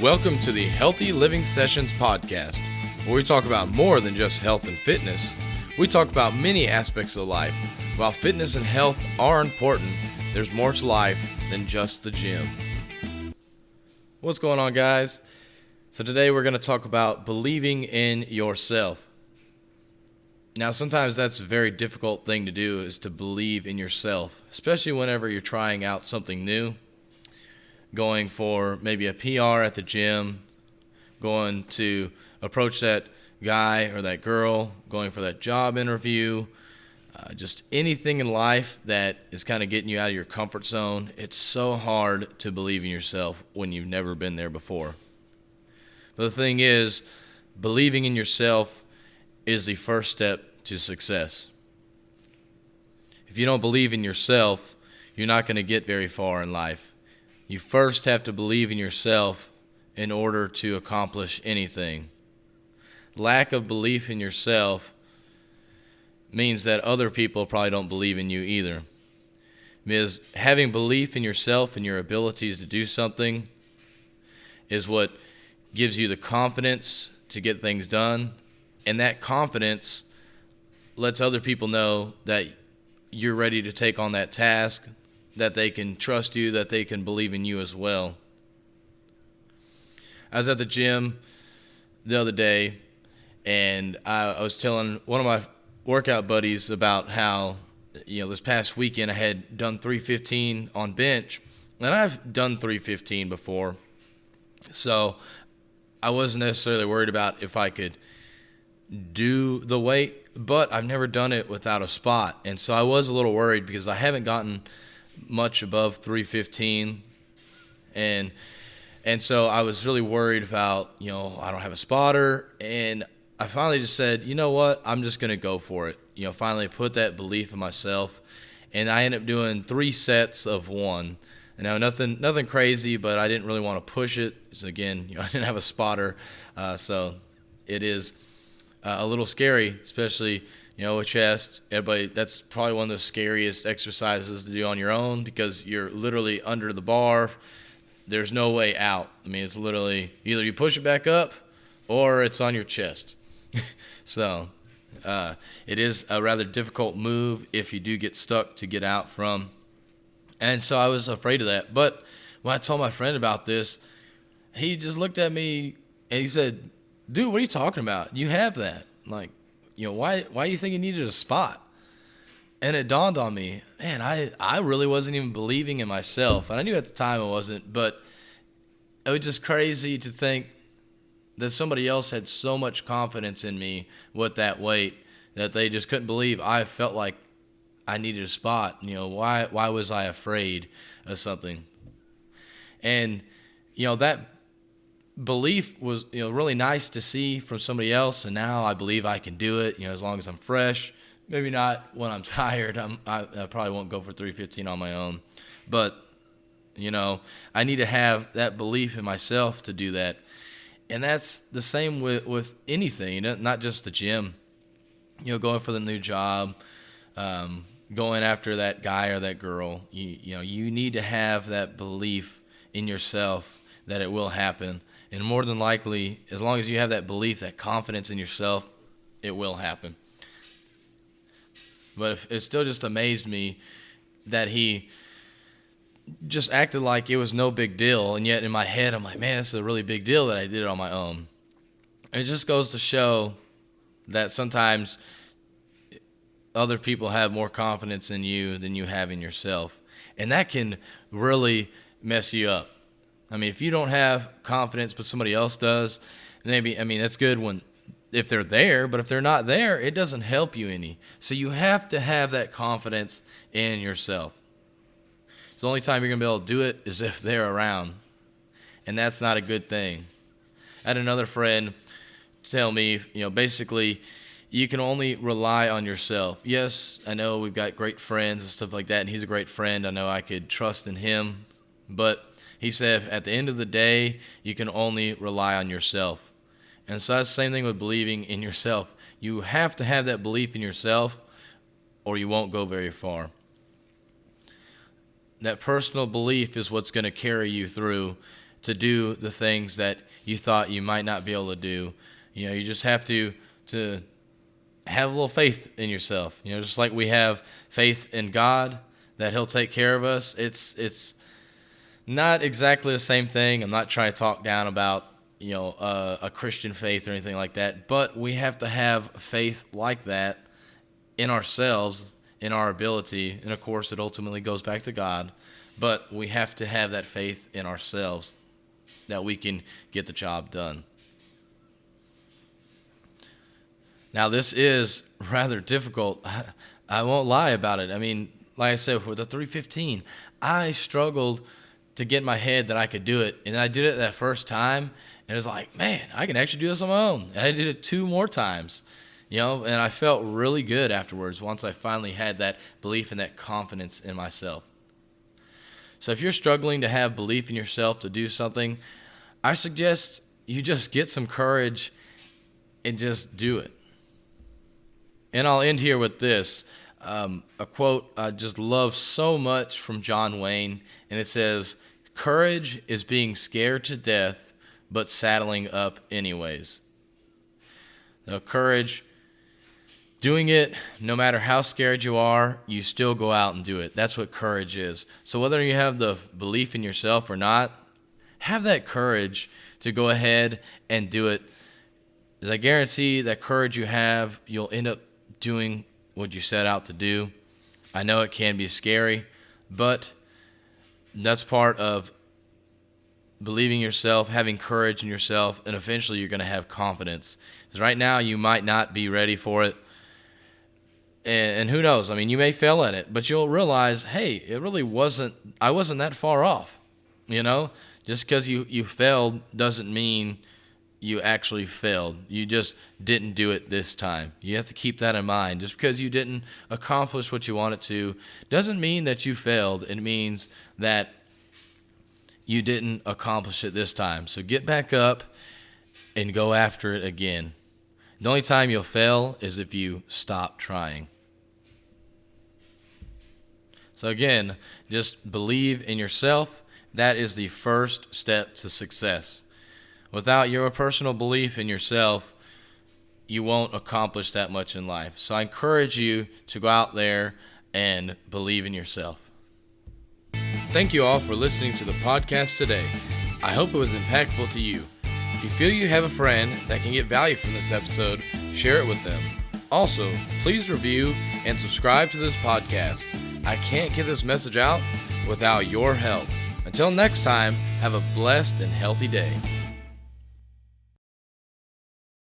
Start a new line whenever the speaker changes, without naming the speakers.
Welcome to the Healthy Living Sessions podcast, where we talk about more than just health and fitness. We talk about many aspects of life. While fitness and health are important, there's more to life than just the gym. What's going on, guys? So today we're going to talk about believing in yourself. Now, sometimes that's a very difficult thing to do, is to believe in yourself, especially whenever you're trying out something new, going for maybe a PR at the gym, going to approach that guy or that girl, going for that job interview, just anything in life that is kind of getting you out of your comfort zone. It's so hard to believe in yourself when you've never been there before. But the thing is, believing in yourself is the first step to success. If you don't believe in yourself, you're not going to get very far in life. You first have to believe in yourself in order to accomplish anything. Lack of belief in yourself means that other people probably don't believe in you either. Because having belief in yourself and your abilities to do something is what gives you the confidence to get things done. And that confidence lets other people know that you're ready to take on that task, that they can trust you, that they can believe in you as well. I was at the gym the other day, and I was telling one of my workout buddies about how, this past weekend I had done 315 on bench, and I've done 315 before, so I wasn't necessarily worried about if I could do the weight, but I've never done it without a spot, and so I was a little worried because I haven't gotten much above 315, and so I was really worried about, I don't have a spotter, and I finally just said, you know what, I'm just going to go for it. Finally put that belief in myself, and I ended up doing 3 sets of 1. And now nothing crazy, but I didn't really want to push it. So again, I didn't have a spotter, so it is a little scary, especially with chest. Everybody, that's probably one of the scariest exercises to do on your own because you're literally under the bar. There's no way out. I mean, it's literally either you push it back up or it's on your chest. So it is a rather difficult move if you do get stuck to get out from. And so I was afraid of that. But when I told my friend about this, he just looked at me and he said, dude, what are you talking about? You have that. Like, why do you think you needed a spot? And it dawned on me, man, I really wasn't even believing in myself. And I knew at the time I wasn't, but it was just crazy to think that somebody else had so much confidence in me with that weight that they just couldn't believe I felt like I needed a spot. Why was I afraid of something? And, that belief was, really nice to see from somebody else, and now I believe I can do it, as long as I'm fresh. Maybe not when I'm tired. I probably won't go for 315 on my own. But, I need to have that belief in myself to do that. And that's the same with anything, not just the gym. Going for the new job, going after that guy or that girl. You need to have that belief in yourself that it will happen. And more than likely, as long as you have that belief, that confidence in yourself, it will happen. But it still just amazed me that he just acted like it was no big deal. And yet in my head, I'm like, man, this is a really big deal that I did it on my own. It just goes to show that sometimes other people have more confidence in you than you have in yourself. And that can really mess you up. I mean, if you don't have confidence, but somebody else does, maybe, that's good if they're there, but if they're not there, it doesn't help you any. So you have to have that confidence in yourself. So the only time you're going to be able to do it is if they're around. And that's not a good thing. I had another friend tell me, basically, you can only rely on yourself. Yes, I know we've got great friends and stuff like that, and he's a great friend. I know I could trust in him, but he said, at the end of the day, you can only rely on yourself. And so that's the same thing with believing in yourself. You have to have that belief in yourself, or you won't go very far. That personal belief is what's going to carry you through to do the things that you thought you might not be able to do. You just have to have a little faith in yourself. Just like we have faith in God that He'll take care of us. It's not exactly the same thing. I'm not trying to talk down about a Christian faith or anything like that, but we have to have faith like that in ourselves, in our ability, and of course it ultimately goes back to God, but we have to have that faith in ourselves that we can get the job done. Now, this is rather difficult. I won't lie about it. I mean, like I said, with the 315, I struggled to get in my head that I could do it. And I did it that first time, and it was like, man, I can actually do this on my own. And I did it 2 more times, and I felt really good afterwards once I finally had that belief and that confidence in myself. So if you're struggling to have belief in yourself to do something, I suggest you just get some courage and just do it. And I'll end here with this, a quote I just love so much from John Wayne, and it says, "Courage is being scared to death, but saddling up anyways." Now, courage, doing it, no matter how scared you are, you still go out and do it. That's what courage is. So whether you have the belief in yourself or not, have that courage to go ahead and do it. As I guarantee that courage you have, you'll end up doing what you set out to do. I know it can be scary, but that's part of believing yourself, having courage in yourself, and eventually you're going to have confidence. Because right now you might not be ready for it, and who knows? I mean, you may fail at it, but you'll realize, hey, it really wasn't. I wasn't that far off. Just because you failed doesn't mean you actually failed. You just didn't do it this time. You have to keep that in mind. Just because you didn't accomplish what you wanted to doesn't mean that you failed. It means that you didn't accomplish it this time. So get back up and go after it again. The only time you'll fail is if you stop trying. So again, just believe in yourself. That is the first step to success. Without your personal belief in yourself, you won't accomplish that much in life. So I encourage you to go out there and believe in yourself. Thank you all for listening to the podcast today. I hope it was impactful to you. If you feel you have a friend that can get value from this episode, share it with them. Also, please review and subscribe to this podcast. I can't get this message out without your help. Until next time, have a blessed and healthy day.